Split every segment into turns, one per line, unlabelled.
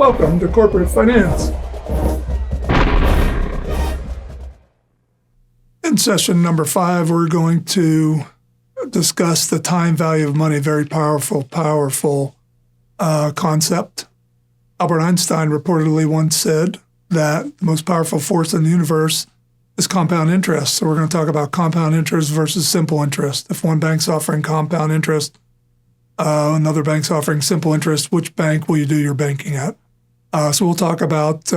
Welcome to Corporate Finance. In session number 5, we're going to discuss the time value of money. Very powerful concept. Albert Einstein reportedly once said that the most powerful force in the universe is compound interest. So we're going to talk about compound interest versus simple interest. If one bank's offering compound interest, another bank's offering simple interest, which bank will you do your banking at? So we'll talk about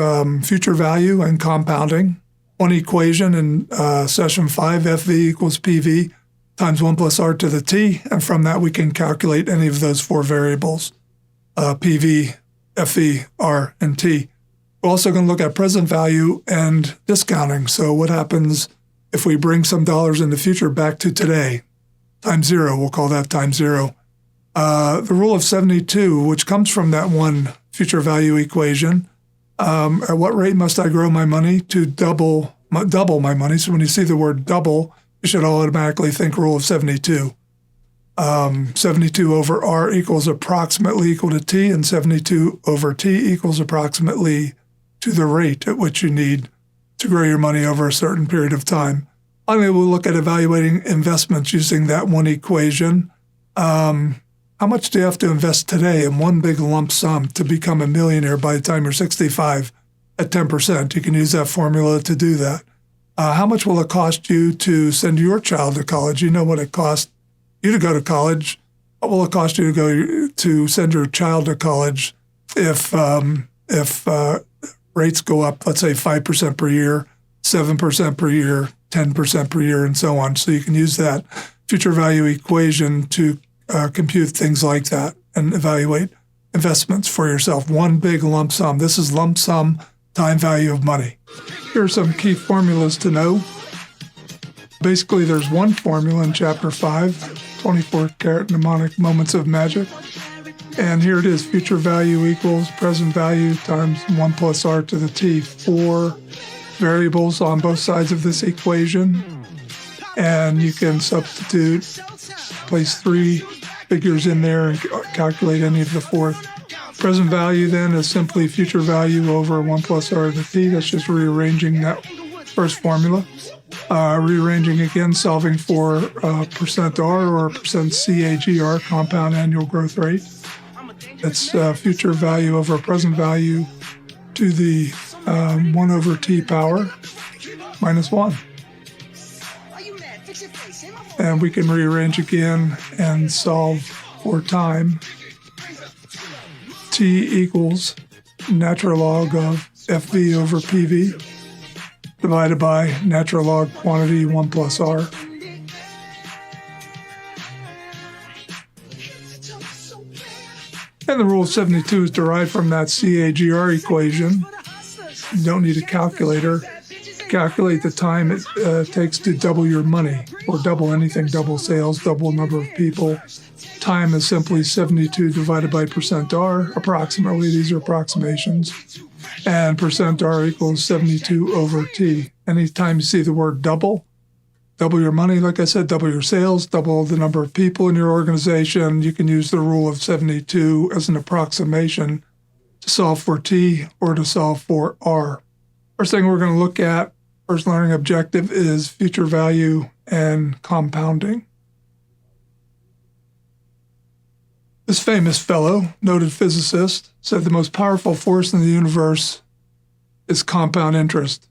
future value and compounding. One equation in session 5, FV equals PV times 1 plus R to the T. And from that, we can calculate any of those 4 variables, PV, FV, R, and T. We're also going to look at present value and discounting. So what happens if we bring some dollars in the future back to today? Times 0, we'll call that times 0. The rule of 72, which comes from that one future value equation, at what rate must I grow my money to double my money? So when you see the word double, you should automatically think rule of 72. 72 over R equals approximately equal to T, and 72 over T equals approximately to the rate at which you need to grow your money over a certain period of time. Finally, we'll look at evaluating investments using that one equation. How much do you have to invest today in one big lump sum to become a millionaire by the time you're 65 at 10%? You can use that formula to do that. How much will it cost you to send your child to college? You know what it costs you to go to college. What will it cost you to send your child to college if rates go up, let's say 5% per year, 7% per year, 10% per year, and so on? So you can use that future value equation to compute things like that and evaluate investments for yourself. One big lump sum. This is lump sum time value of money. Here are some key formulas to know. Basically, there's one formula in Chapter 5, 24 karat mnemonic moments of magic. And here it is, future value equals present value times 1 plus R to the T. 4 variables on both sides of this equation. And you can substitute, place 3 figures in there and calculate any of the fourth. Present value then is simply future value over 1 plus R to the T. That's just rearranging that first formula. Rearranging again, solving for percent R or percent CAGR, compound annual growth rate. That's future value over present value to the 1 over T power minus 1. And we can rearrange again and solve for time. T equals natural log of FV over PV divided by natural log quantity 1 plus R. And the rule of 72 is derived from that CAGR equation. You don't need a calculator to calculate the time it takes to double your money, or double anything, double sales, double number of people. Time is simply 72 divided by percent R, approximately. These are approximations. And percent R equals 72 over T. Anytime you see the word double your money, like I said, double your sales, double the number of people in your organization, you can use the rule of 72 as an approximation to solve for T or to solve for R. First thing we're going to look at, first learning objective, is future value and compounding. This famous fellow, noted physicist, said the most powerful force in the universe is compound interest.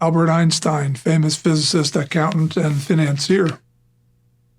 Albert Einstein, famous physicist, accountant, and financier.